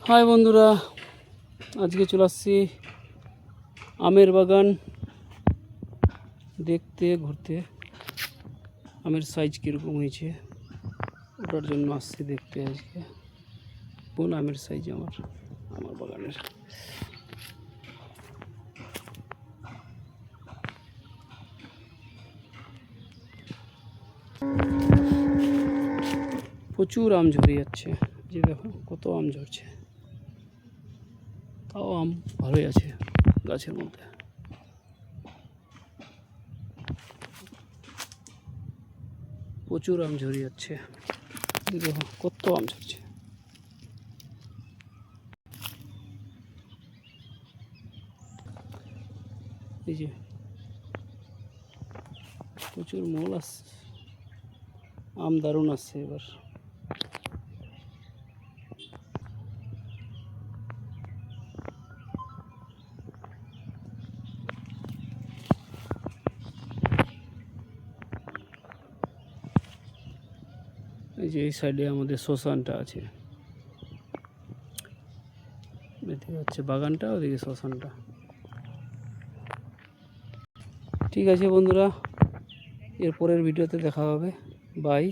High বন্ধুরা, আজকে চলে আসছি আমের বাগান দেখতে ঘুরতে। আমের সাইজ কীরকম হয়েছে ওটার জন্য আসছি দেখতে। আজকে কোন আমের সাইজ আমার বাগানের। প্রচুর আম ঝরে যাচ্ছে, যে দেখো কত আম ঝরছে। তাও আম ভালোই আছে গাছের মধ্যে। প্রচুর আম ঝরে যাচ্ছে, দেখো কত আম ঝরছে। এই যে প্রচুর মোল আসছে, আম দারুণ আসছে এবার। এই যে এই সাইডে আমাদের শ্মশানটা আছে, এদিকে হচ্ছে বাগানটা, ওদিকে শ্মশানটা। ঠিক আছে বন্ধুরা, এরপরের ভিডিওতে দেখা হবে। বাই।